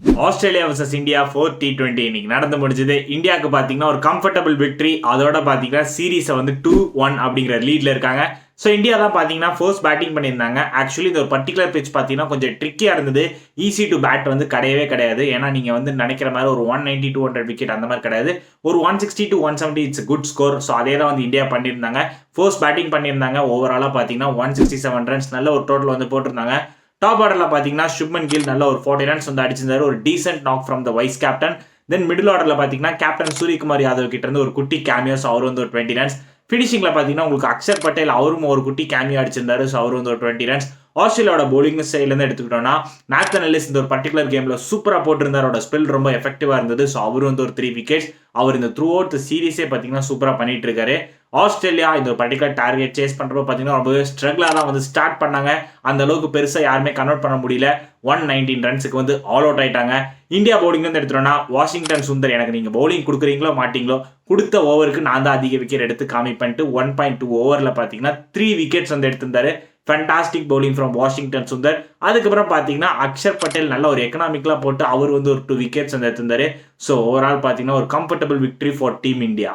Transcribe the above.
Australia versus India 4 T20 இன்னைக்கு நடந்து முடிஞ்சது. இந்தியாவுக்கு பார்த்தீங்கன்னா ஒரு கம்ஃபர்டபுள் விக்டரி. அதோட பார்த்தீங்கன்னா சீரீஸை வந்து 2-1 அப்படிங்கிற லீட்ல இருக்காங்க. ஸோ இந்தியா தான் பார்த்தீங்கன்னா ஃபர்ஸ்ட் பேட்டிங் பண்ணியிருந்தாங்க. ஆக்சுவலி இந்த ஒரு பர்டிகுலர் பிச் பார்த்தீங்கன்னா கொஞ்சம் ட்ரிக்கியாக இருந்தது. ஈஸி டு பேட் வந்து கிடையவே கிடையாது. ஏன்னா நீங்கள் வந்து நினைக்கிற மாதிரி ஒரு 190 200 விக்கெட் அந்த மாதிரி கிடையாது. ஒரு 160 to 170 it's good score. So அதே தான் வந்து இந்தியா பண்ணியிருந்தாங்க. ஃபர்ஸ்ட் பேட்டிங் பண்ணியிருந்தாங்க. ஓவராலாக பார்த்தீங்கன்னா 167 ரன்ஸ் நல்ல ஒரு டோட்டல் வந்து போட்டிருந்தாங்க. டாப் ஆர்டர்ல பாத்தீங்கன்னா சுப்மன் கில் நல்ல ஒரு 40 ரன்ஸ் வந்து அடிச்சிருந்தாரு. ஒரு decent knock from the vice captain. Then middle ஆர்டர்ல பாத்தீங்கன்னா கேப்டன் சூரியகுமார் யாதவ் கிட்ட இருந்து ஒரு குட்டி கேமியோஸ், அவர் வந்து ஒரு 20 ரன்ஸ். ஃபினிஷிங்ல பாத்தீங்கன்னா உங்களுக்கு அக்ஷர் பட்டேல் அவரும் ஒரு குட்டி கேமியோ அடிச்சிருந்தாரு. ஸோ அவர் வந்து ஒரு 20 ரன்ஸ். ஆஸ்திரேலியாவோட பவுலிங் சைட்ல இருந்து எடுத்துக்கிட்டோம்னா நாத்தன் எல்லிஸ் இந்த ஒரு பர்டிகுலர் கேம்ல சூப்பரா போட்டிருந்தாரு. அவரோட ஸ்பெல் ரொம்ப எஃபெக்டிவா இருந்தது. ஸோ அவர் வந்து ஒரு 3 விக்கெட்ஸ். அவர் இந்த த்ரூ அவுட் சீரீஸே பாத்தீங்கன்னா சூப்பரா பண்ணிட்டு இருக்காரு. ஆஸ்திரேலியா இந்த ஒரு பர்டிகுலர் டார்கெட் சேஸ் பண்றப்ப பாத்தீங்கன்னா ரொம்பவே ஸ்ட்ரகிளா தான் வந்து ஸ்டார்ட் பண்ணாங்க. அந்த அளவுக்கு பெருசா யாருமே கன்வெர்ட் பண்ண முடியல. 119 ரன்ஸுக்கு வந்து ஆல் அவுட் ஆயிட்டாங்க. இந்தியா பவுலிங் வந்து எடுத்துட்டோம்னா வாஷிங்டன் சுந்தர், எனக்கு நீங்க பவுலிங் கொடுக்குறீங்களோ மாட்டீங்களோ, கொடுத்த ஓவருக்கு நான் தான் அதிக விக்கெட் எடுத்து காமிப்பேன்ட்டு 1.2 ஓவர்ல பாத்தீங்கன்னா 3 விக்கெட்ஸ் வந்து எடுத்திருந்தாரு. Fantastic bowling from Washington Sundar. அதுக்கப்புறம் பார்த்தீங்கன்னா அக்ஷர் பட்டேல் நல்ல ஒரு எக்கனாமிக்கலாக போட்டு அவர் வந்து ஒரு 2 விக்கெட்ஸ் வந்து எடுத்திருந்தாரு. ஸோ ஓவரால் பார்த்தீங்கன்னா ஒரு comfortable victory for team India.